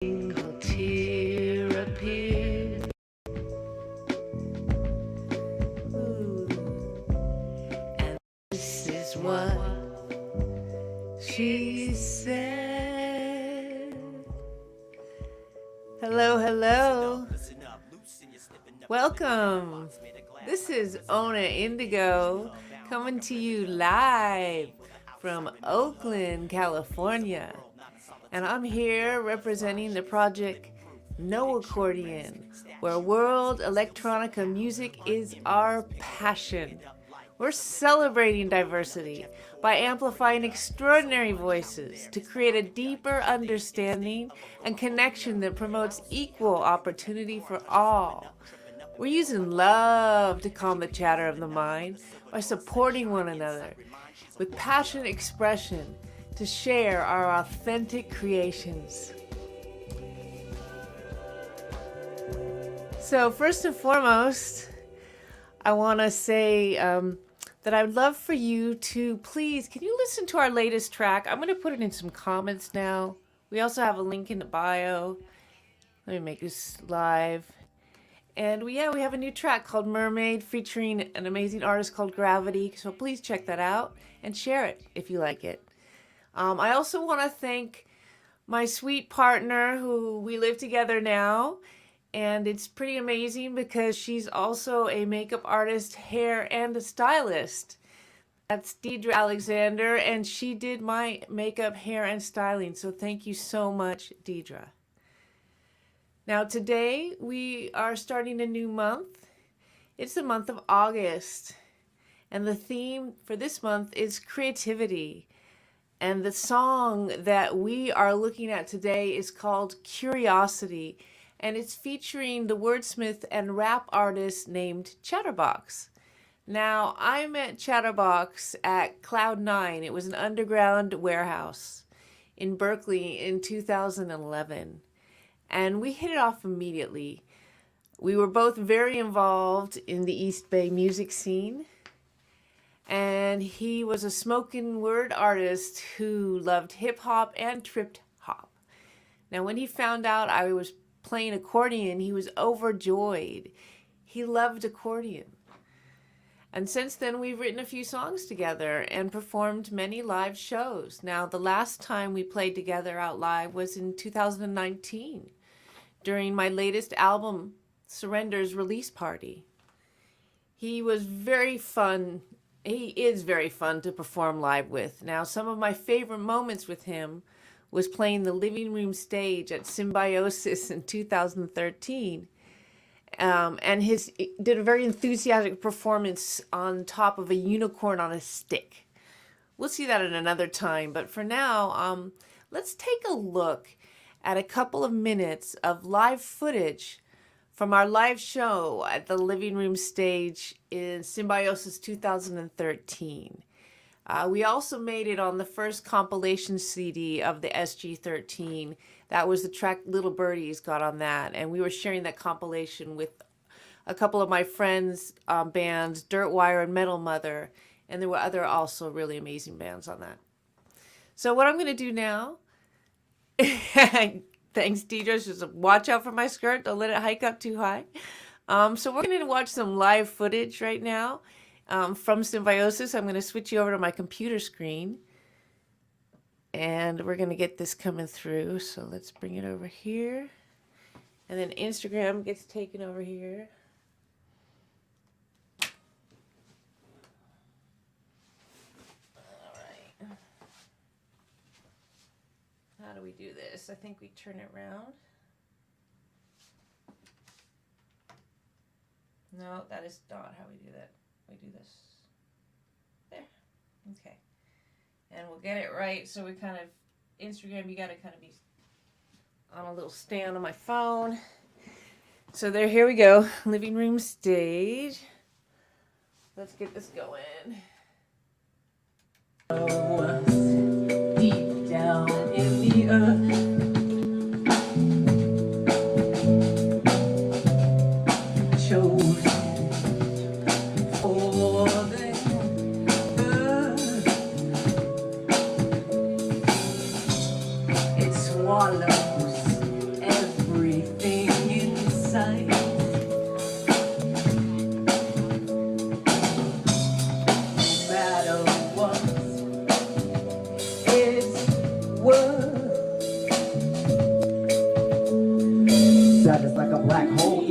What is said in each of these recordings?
single tear appeared. Ooh. And this is what she said. Hello, hello. Welcome. This is Ona Indigo coming to you live from Oakland, California. And I'm here representing the project No Accordion, where world electronica music is our passion. We're celebrating diversity by amplifying extraordinary voices to create a deeper understanding and connection that promotes equal opportunity for all. We're using love to calm the chatter of the mind by supporting one another with passionate expression to share our authentic creations. So first and foremost, I want to say that I'd love for you to please, can you listen to our latest track? I'm going to put it in some comments now. We also have a link in the bio. Let me make this live. And we have a new track called Mermaid featuring an amazing artist called Gravity. So please check that out and share it if you like it. I also want to thank my sweet partner who we live together now. And it's pretty amazing because she's also a makeup artist, hair, and a stylist. That's Deidre Alexander, and she did my makeup, hair, and styling. So thank you so much, Deidre. Now today we are starting a new month. It's the month of August. And the theme for this month is creativity. And the song that we are looking at today is called Curiosity. And it's featuring the wordsmith and rap artist named Chatterbox. Now, I met Chatterbox at Cloud9. It was an underground warehouse in Berkeley in 2011. And we hit it off immediately. We were both very involved in the East Bay music scene. And he was a spoken word artist who loved hip hop and trip hop. Now, when he found out I was playing accordion, he was overjoyed. He loved accordion. And since then, we've written a few songs together and performed many live shows. Now, the last time we played together out live was in 2019 during my latest album, Surrender's release party. He was very fun. He is very fun to perform live with. Now, some of my favorite moments with him was playing the living room stage at Symbiosis in 2013. And he did a very enthusiastic performance on top of a unicorn on a stick. We'll see that at another time. But for now, let's take a look at a couple of minutes of live footage from our live show at the living room stage in Symbiosis 2013. We also made it on the first compilation CD of the SG13. That was the track Little Birdies got on that. And we were sharing that compilation with a couple of my friends' bands, Dirtwire and Metal Mother. And there were other also really amazing bands on that. So what I'm going to do now, thanks Deidre, just watch out for my skirt. Don't let it hike up too high. So we're going to watch some live footage right now. From Symbiosis. I'm going to switch you over to my computer screen and we're going to get this coming through. So let's bring it over here, and then Instagram gets taken over here. All right. How do we do this? I think we turn it around. No, that is not how we do that. We do this there. Okay. And we'll get it right. So we kind of, Instagram, you got to kind of be on a little stand on my phone. So there, here we go. Living room stage. Let's get this going. Oh, deep down in the earth. Swallows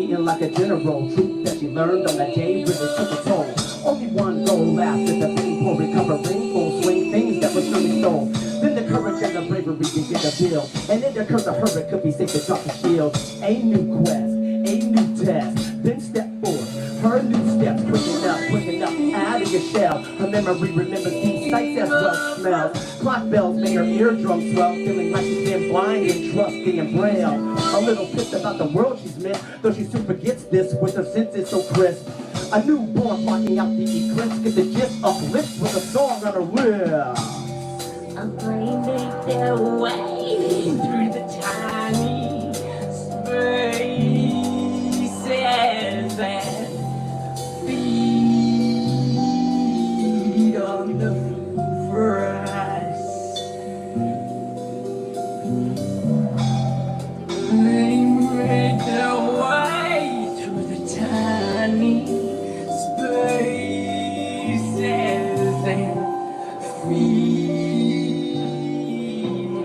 being like a general. Truth that she learned on that day really took a toll. Only one goal after the painful recovering, full swing things that were surely stole. Then the courage and the bravery begin to build, and it occurred to her it could be safe to drop the shield. A new quest, a new test, then step forward. Her new steps, quick enough, out of your shell. Her memory remembers these sights as well smells. Clock bells make her eardrums swell, feeling like she's been blind and trusting and braille. A little pissed about the world she's missed, though she soon forgets this with her senses so crisp. A newborn blocking out the eclipse, get the gist uplift with a song on her lips. A brain make their way through the tiny spaces and feed on the press. They make their way through the tiny spaces and feed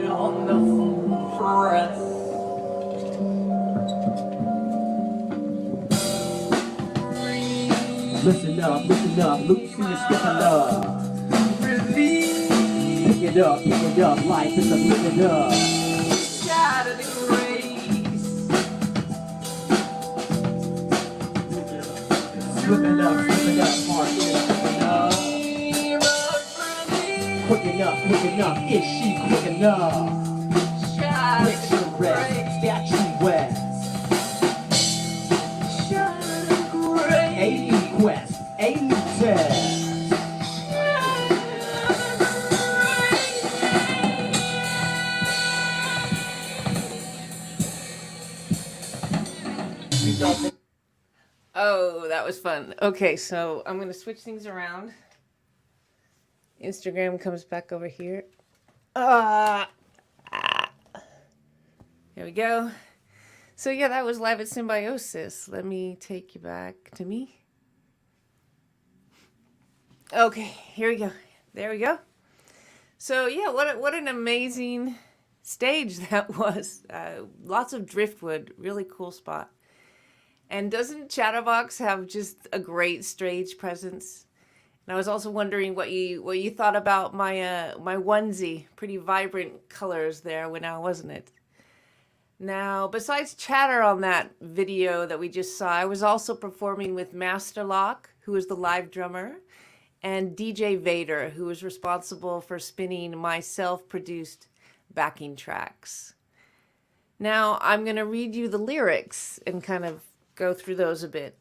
on the press. Listen up, Lucy is skipping up. Pick it up, life is a pick it up. Shatter the grace. Slipping up, Mark is slipping up. Quick enough, is she quick enough? Picturesque, statuesque. A new quest, a new test. Oh, that was fun. Okay, so I'm going to switch things around. Instagram comes back over here. Here we go. So yeah, that was live at Symbiosis. Let me take you back to me. Okay, here we go. There we go. So yeah, what an amazing stage that was. Lots of driftwood, really cool spot. And doesn't Chatterbox have just a great stage presence? And I was also wondering what you thought about my my onesie. Pretty vibrant colors there, now wasn't it? Now, besides Chatter on that video that we just saw, I was also performing with Masterlock, who is the live drummer, and DJ Vader, who was responsible for spinning my self-produced backing tracks. Now, I'm going to read you the lyrics and kind of go through those a bit.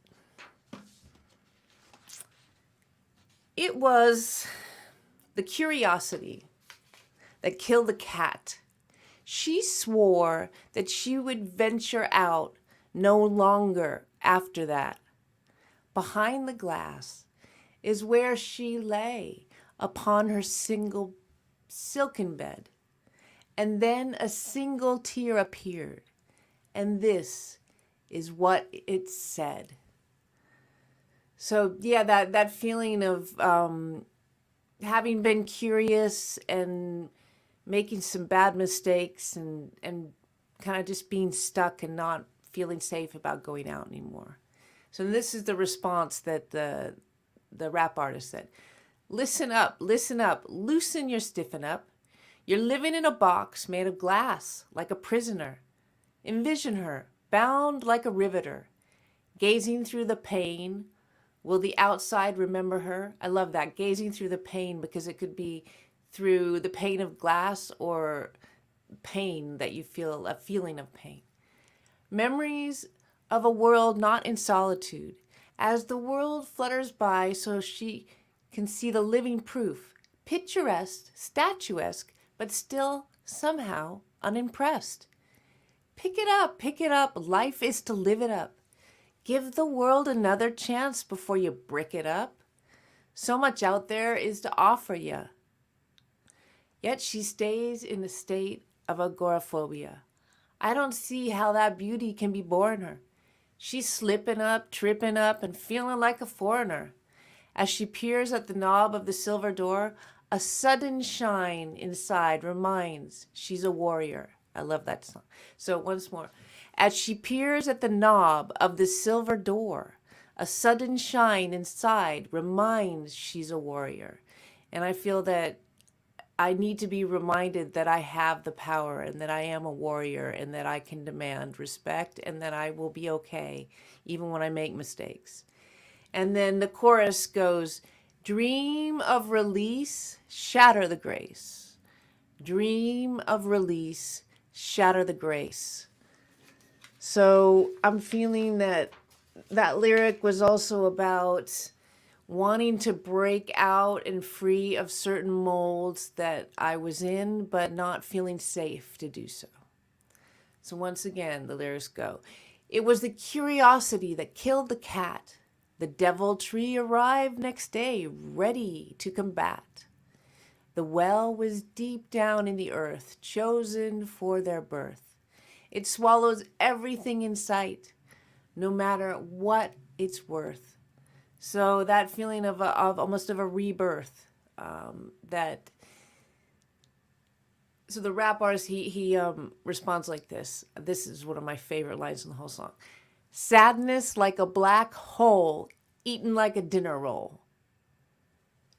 It was the curiosity that killed the cat. She swore that she would venture out no longer after that. Behind the glass is where she lay upon her single silken bed. And then a single tear appeared, and this is what it said. So yeah, that feeling of having been curious and making some bad mistakes and kind of just being stuck and not feeling safe about going out anymore. So this is the response that the rap artist said. Listen up, loosen your stiffen up. You're living in a box made of glass, like a prisoner. Envision her, bound like a riveter, gazing through the pane. Will the outside remember her? I love that, gazing through the pane, because it could be through the pane of glass or pain that you feel, a feeling of pain. Memories of a world not in solitude. As the world flutters by so she can see the living proof, picturesque, statuesque, but still somehow unimpressed. Pick it up, life is to live it up. Give the world another chance before you brick it up. So much out there is to offer you. Yet she stays in a state of agoraphobia. I don't see how that beauty can be born her. She's slipping up, tripping up, and feeling like a foreigner. As she peers at the knob of the silver door, a sudden shine inside reminds she's a warrior. I love that song. So once more. As she peers at the knob of the silver door, a sudden shine inside reminds she's a warrior. And I feel that I need to be reminded that I have the power and that I am a warrior and that I can demand respect and that I will be okay even when I make mistakes. And then the chorus goes, dream of release, shatter the grace. Dream of release, shatter the grace. So I'm feeling that that lyric was also about wanting to break out and free of certain molds that I was in, but not feeling safe to do so. So once again, the lyrics go, it was the curiosity that killed the cat. The deviltry arrived next day, ready to combat. The well was deep down in the earth, chosen for their birth. It swallows everything in sight, no matter what it's worth. So that feeling of almost of a rebirth, that. So the rap artist he responds like this. This is one of my favorite lines in the whole song. Sadness like a black hole, eaten like a dinner roll.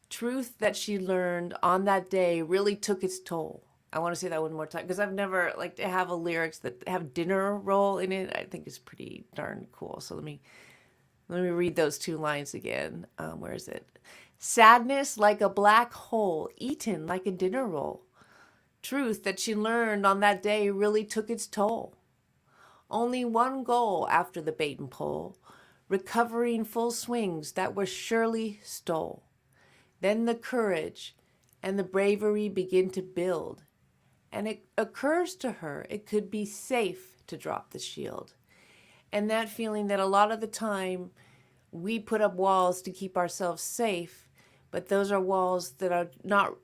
Truth that she learned on that day really took its toll. I want to say that one more time because I've never like to have a lyrics that have dinner roll in it. I think it's pretty darn cool. So let me read those two lines again. Where is it? Sadness like a black hole, eaten like a dinner roll. Truth that she learned on that day really took its toll. Only one goal after the bait and pull, recovering full swings that were surely stole. Then the courage and the bravery begin to build, and it occurs to her it could be safe to drop the shield. And that feeling that a lot of the time we put up walls to keep ourselves safe, but those are walls that are not,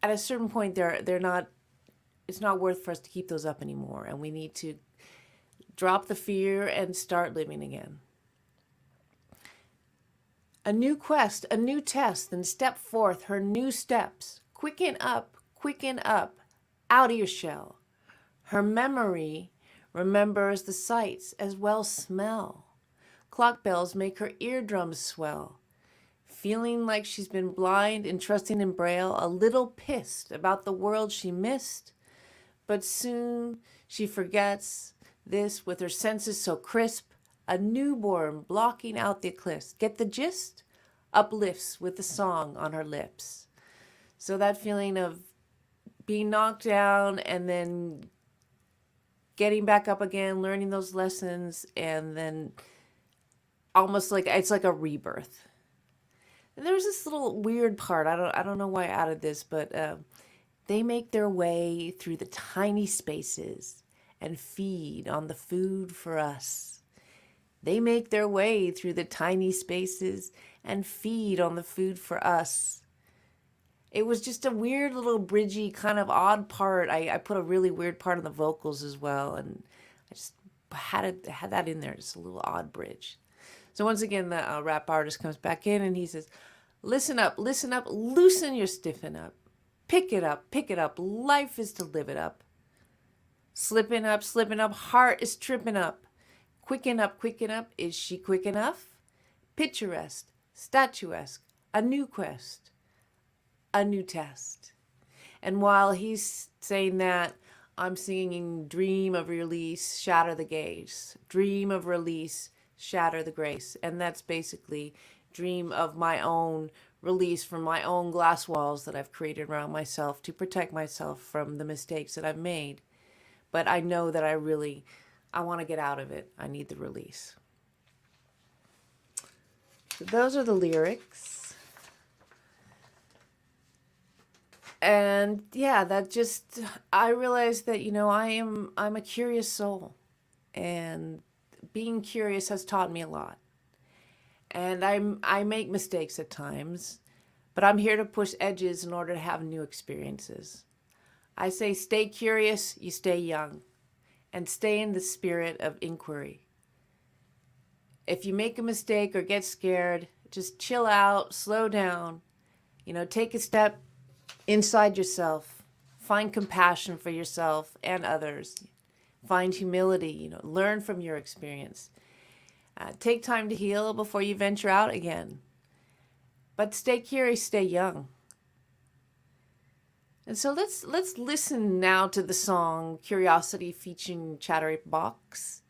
at a certain point, they're not, it's not worth for us to keep those up anymore. And we need to drop the fear and start living again. A new quest, a new test, and step forth her new steps. Quicken up, out of your shell. Her memory remembers the sights as well smell. Clock bells make her eardrums swell. Feeling like she's been blind and trusting in Braille, a little pissed about the world she missed. But soon she forgets this with her senses so crisp, a newborn blocking out the eclipse. Get the gist? Uplifts with the song on her lips. So that feeling of being knocked down and then getting back up again, learning those lessons, and then almost like it's like a rebirth. And there's this little weird part. I don't know why I added this, but they make their way through the tiny spaces and feed on the food for us. They make their way through the tiny spaces and feed on the food for us. It was just a weird little bridgy kind of odd part. I put a really weird part on the vocals as well, and I just had that in there, just a little odd bridge. So once again, the rap artist comes back in and he says, listen up, loosen your stiffen up. Pick it up, life is to live it up. Slipping up, heart is tripping up. Quicken up, is she quick enough? Picturesque, statuesque, a new quest, a new test. And while he's saying that, I'm singing dream of release, shatter the gaze. Dream of release, shatter the grace. And that's basically dream of my own release from my own glass walls that I've created around myself to protect myself from the mistakes that I've made. But I know that I want to get out of it. I need the release. So those are the lyrics. And yeah, that just, I realized that, I'm a curious soul, and being curious has taught me a lot. And I make mistakes at times, but I'm here to push edges in order to have new experiences. I say stay curious, you stay young, and stay in the spirit of inquiry. If you make a mistake or get scared, just chill out, slow down, take a step inside yourself, Find compassion for yourself and others. Find humility, learn from your experience. Take time to heal before you venture out again. But stay curious, stay young. And so let's listen now to the song Curiosity featuring Chatterbox.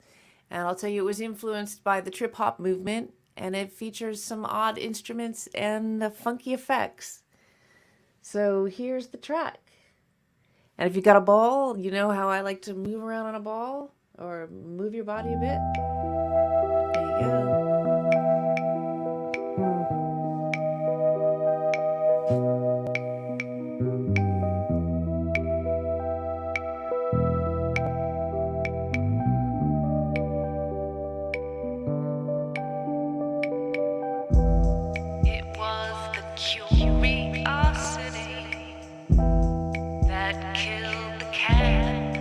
And I'll tell you, it was influenced by the trip hop movement, and it features some odd instruments and funky effects. So here's the track. And if you got a ball, you know how I like to move around on a ball or move your body a bit. There you go. It was the curiosity that killed the cat.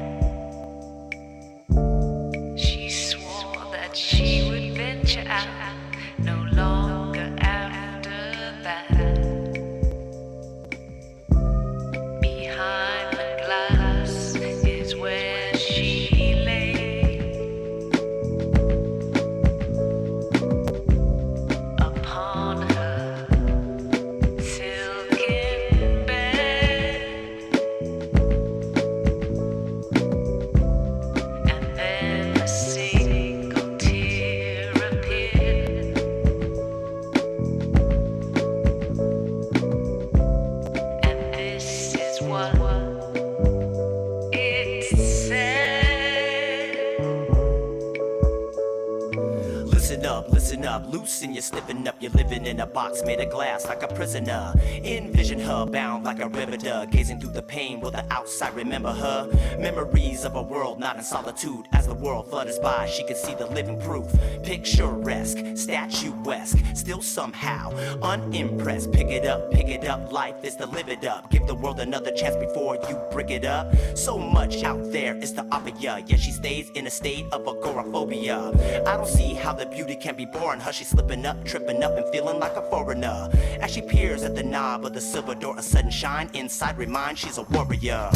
She swore that she would venture out no longer after that. Behind the glass is where she lay upon her silken bed, and then a single tear appeared, and this is what it said. Listen up, loosen, you're slipping up. You're living in a box made of glass like a prisoner. Envision her bound like a riveter, gazing through the pain. Will the outside remember her? Memories of a world not in solitude. As the world flutters by, she can see the living proof. Picturesque, statuesque, still somehow unimpressed. Pick it up, life is to live it up. Give the world another chance before you brick it up. So much out there is to offer ya, yet she stays in a state of agoraphobia. I don't see how the beauty can be born. Her, she's slipping up, tripping up, and feeling like a foreigner. As she peers at the knob of the silver door, a sudden shine inside reminds she's a warrior.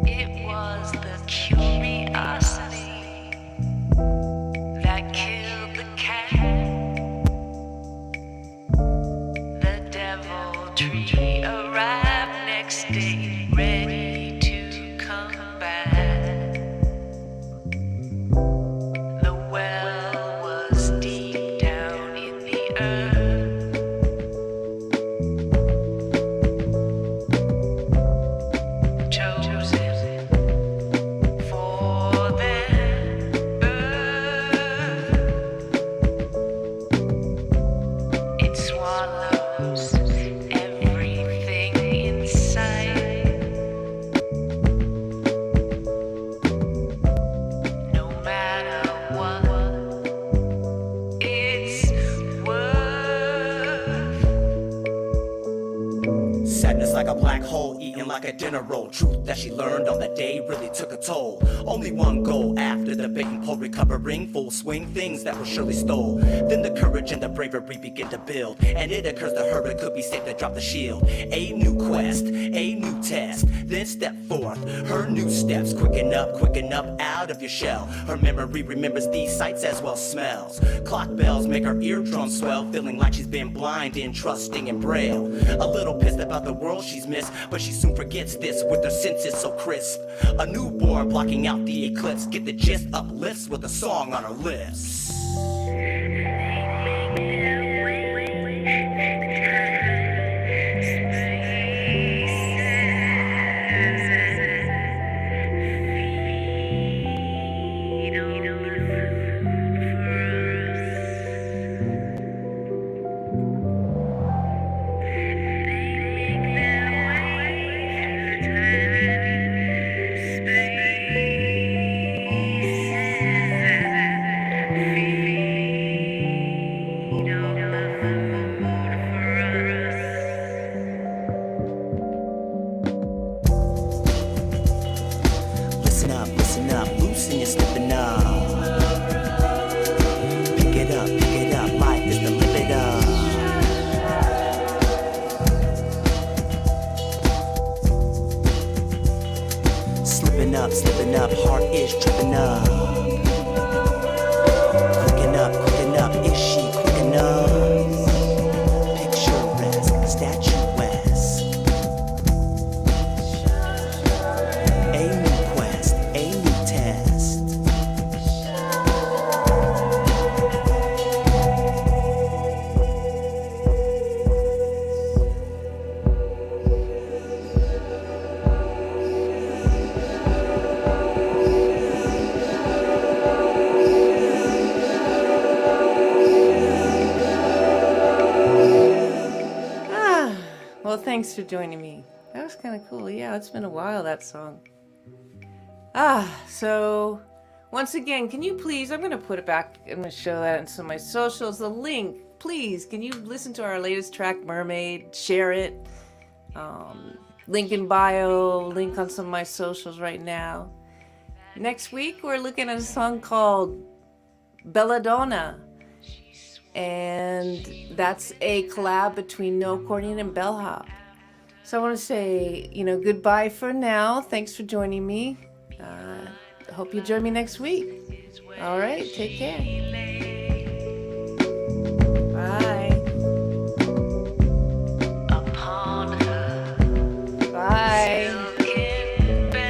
It was the curiosity that killed the cat. The deviltry arrived next day, ready to come back. The well was deep down in the earth, chosen for their birth. It swallows everything in sight, no matter what it's worth. Sadness like a black hole, eating like a dinner roll. Truth that she learned on that day really took a toll. Only one goal after the begging pole, recovering full swing, things that were surely stole. Then the courage and the bravery begin to build, and it occurs to her it could be safe to drop the shield. A new quest, a new test, then step forth. Her new steps, quicken up out of your shell. Her memory remembers these sights as well smells. Clock bells make her eardrums swell, feeling like she's been blind and trusting in braille. A little pissed about the world she's missed, but she soon forgets this with her senses so crisp. A newborn blocking out the eclipse, get the gist, uplifts with a song on her lips. and you're slipping up. Pick it up, life is to live it up. Slipping up, heart is tripping up. Cooking up, is she quick enough? Picturesque, statuesque. A new quest, a new test. Well, thanks for joining me. That was kind of cool. Yeah, it's been a while, that song. So once again, can you please, I'm going to put it back, I'm going to show that in some of my socials, the link, please, can you listen to our latest track, Mermaid, share it, link in bio, link on some of my socials right now. Next week, we're looking at a song called Belladonna. And that's a collab between No Accordion and Bellhop. So I want to say, goodbye for now. Thanks for joining me. Hope you join me next week. All right, take care.